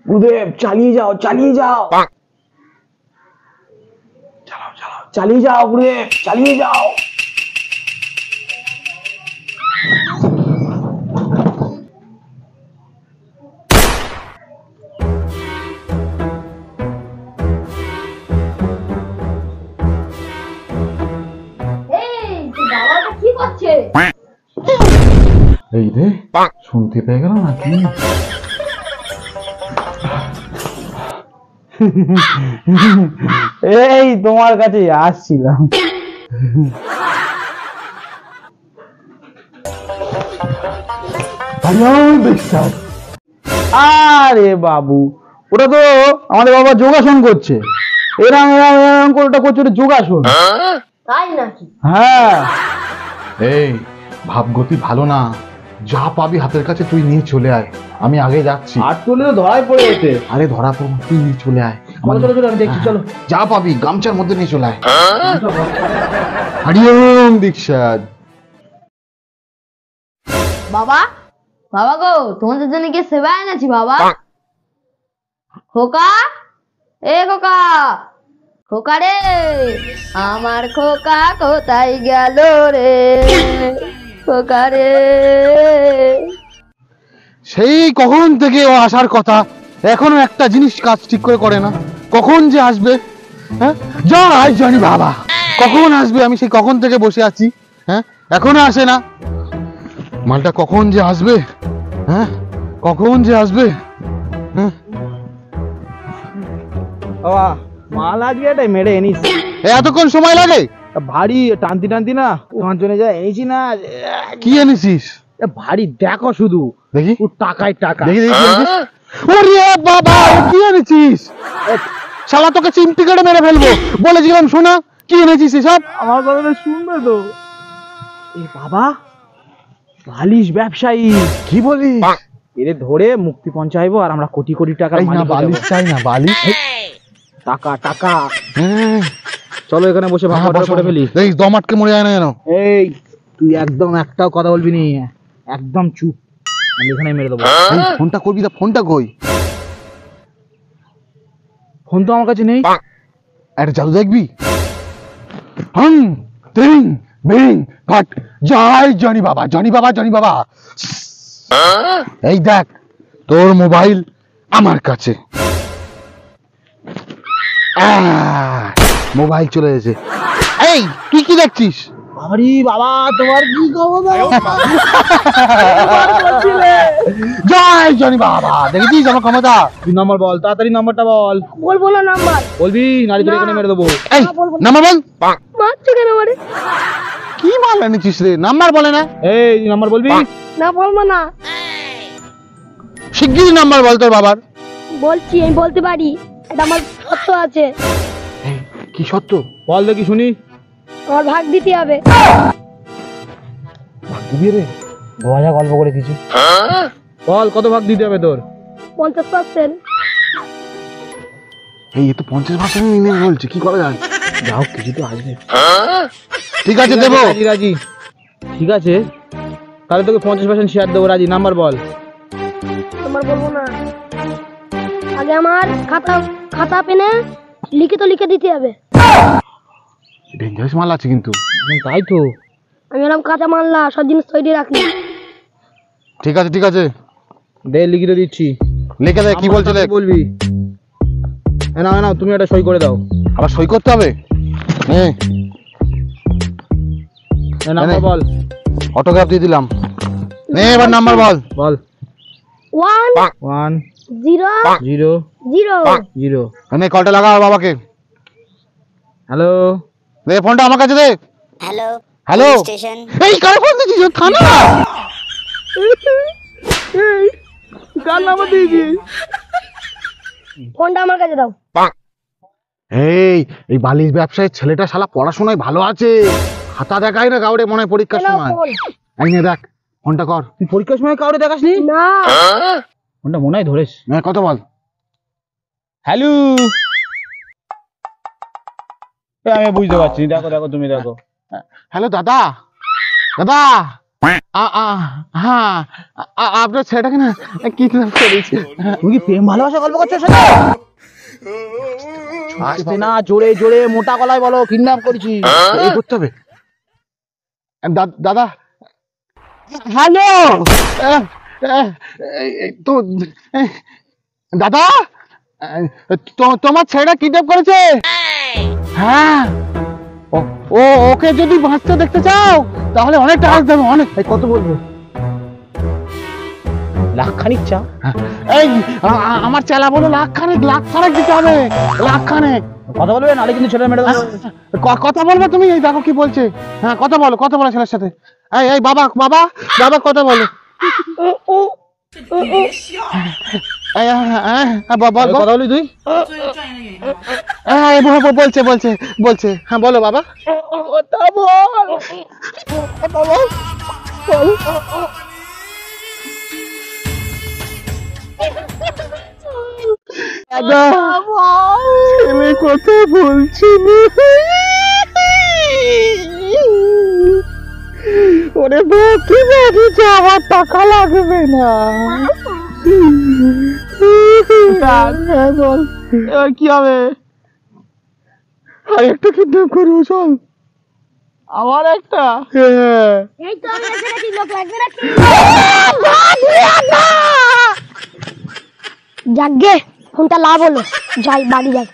গুরুদেব চালিয়ে যাও, চালিয়ে যাও, চালাও চালাও, চালিয়ে যাও গুরুদেব, চালিয়ে যাও। এই রে, শুনতে পেয়ে গেল নাকি? এই তোমার কাছে আসছিলাম। আরে বাবু, ওটা তো আমাদের বাবা যোগাসন করছে। এরম এরম এরম করে ওটা করছে, ওটা যোগাসন। তাই নাকি? হ্যাঁ। এই ভাবগতি ভালো না, যা পাবি হাতের কাছে তুই নিয়ে চলে আয়, আমি আগে যাচ্ছি। আর চলে তো ধরাই পড়ে যেতে। আরে ধরা পড়বো, তুই নিয়ে চলে আয়। চলো চলো চলো, আমি দেখছি, চলো। যা পাবি গামছার মধ্যে নিয়ে চলে আয়। হরিওম দীক্ষাত। বাবা, বাবা গো, তোমাদের জন্য কি সেবা এনেছি বাবা। খোকা, এ খোকা, খোকা রে, আমার খোকা কোথায় গেল রে, খোকা রে। সেই কখন থেকে ও আসার কথা, এখনো একটা জিনিস কাজ ঠিক করে করে না। কখন যে আসবে, হ্যাঁ যাই জানি বাবা, কখন আসবে? আমি সেই কখন থেকে বসে আছি, হ্যাঁ এখনো আসে না। মালটা কখন যে আসবে, হ্যাঁ কখন যে আসবে? হ্যাঁ বাবা, মাল আজকে এটাই মেরে এনেছি। এতক্ষণ সময় লাগে? ভারী টানতি টানতি না তোমার জন্য যা এনেছি না। কি এনেছিস? ভারী, দেখো শুধু, দেখি ও টাকায় টাকা। দেখি দেখি কি এনেছিস। ওরে বাবা, কি এনেছিস? শালা তোকে চিমটি কেটে মেরে ফেলবো, বলেছিলাম শোনা। কি এনেছিস এসব? আমার কথাটা শুনবে তো? এই বাবা, বালিশ ব্যবসায়ী। কি বলিস? এরে ধরে মুক্তিপণ চাইবো আর আমরা কোটি কোটি টাকার এই না, মালিক হয়ে বালিশ যাবো। চাই না, বালিশ। টাকা টাকা। হ্যাঁ, চলো এখানে বসে ভাগ করে ফেলি। এই দম আটকে মরে যায় না যেন। এই তুই একদম একটাও কথা বলবি নি, একদম চুপ। আমি এখানে মেরে দেবো। এই, ফোনটা করবি না, ফোনটা কই? ফোন তো আমার কাছে নেই। একটা জাদু দেখবি? হং তিং বিং কাট, জয় জনি বাবা, জনি বাবা, জনি বাবা। এই দেখ, তোর মোবাইল আমার কাছে। মোবাইল চলে এসেছে। এই তুই কি দেখছিস? আরে বাবা, তোমার কি খবর? জয় জনি বাবা, দেখেছিস আমার ক্ষমতা? তুই নাম্বার বল, তাড়াতাড়ি নাম্বারটা বল। বলবো না নাম্বার। বলবি নারী ধরে এখানে মেরে দেবো। এই নাম্বার বল। মারছো কেন আমারে? কি মাল এনেছিস রে? নাম্বার বলে না? এই নাম্বার বলবি? না বলবো না। শিগগিরই নাম্বার বল তোর বাবার। বলছি, আমি বলতে পারি, এটা আমার সত্য আছে। কি সত্য? বল দেখি শুনি। আমার ভাগ দিতে হবে। দিবি রে, গোয়া গল্প করে কিছু বল, কত ভাগ দিতে হবে তোর? 50%। এই এ তো 50% নিয়ে বলছে, কি করা যায়? যাও, কিছু তো আসবে। ঠিক আছে দেবো। রাজি রাজি, ঠিক আছে, তাহলে তোকে 50% শেয়ার দেবো। রাজি, নাম্বার বল। নাম্বার বলবো না, আগে আমার খাতা পেনে লিখে দিতে হবে। ডেঞ্জারাস মাল আছে কিন্তু। তাই তো, আমি এরকম কাঁচা মানলা সব জিনিস তৈরি রাখি। ঠিক আছে ঠিক আছে, দে লিখিত দিচ্ছি। লিখে দে, কি বলছে দেখ। বলবি? না না, তুমি একটা সই করে দাও। আবার সই করতে হবে? নাম্বার বল। অটোগ্রাফ দিয়ে দিলাম। নে এবার নাম্বার বল। বল। 1 1 0 0 0 0। নে কলটা লাগা বাবাকে। হ্যালো, দে ফোনটা আমার কাছে দে। Hello hello, station. এই কার ফোন দিছিস? থানা। কার নাম্বার দিয়েছিস? ফোনটা আমার কাছে দাও। এই বালিশ ব্যবসায়ীর ছেলেটা শালা পড়াশোনায় ভালো আছে, খাতা দেখায় না কাউরে, মনে হয় পরীক্ষার নাও সময়। ফোন। এই নে দেখ, ফোনটা কর। তুই পরীক্ষার সময় কাউরে দেখাসনি? না, ফোনটা মনে হয় ধরেস। কত বল। হ্যালো, আমি বুঝতে পারছি, দেখো দেখো, তুমি দেখো। হ্যালো দাদা, দাদা হ্যাঁ আপনার ছেলেটাকে না কিডন্যাপ করেছি। তুমি কি প্রেম ভালোবাসা গল্প করছো সেটা? আসতে না, জোরে জোরে মোটা গলায় বলো কিডন্যাপ করেছি। এই করতে হবে। দাদা হ্যালো তো দাদা তোমার ছেলেটা কিডন্যাপ করেছে। হ্যাঁ ওকে যদি বাঁচতে দেখতে চাও তাহলে অনেক টাকা দিতে হবে, অনেক। কত বলবো? লাখখানিক চা। এই আমার চেলা বলো লাখ খানেক দিতে হবে, লাখ খানেক। কথা বলবে নাহলে কিন্তু ছেলে মেরে দেবো। কথা বলবে তুমি? এই দেখো কি বলছে। হ্যাঁ কথা বলো ছেলের সাথে। এই বাবা কথা বলো। কথা বলি তুই? বলছে হ্যাঁ বলো বাবা। দাদা ছেলে কথা বলছে ওরে বাকি বাকি আমার টাকা লাগবে না। বল এবার কি হবে? আর একটা কিডন্যাপ করবো, চল। আমার একটা এই তো আমি এসে গেছি, লোক লাগবে নাকি? যাক গে, ফোনটা লাভ হলো, যাই বাড়ি যাই।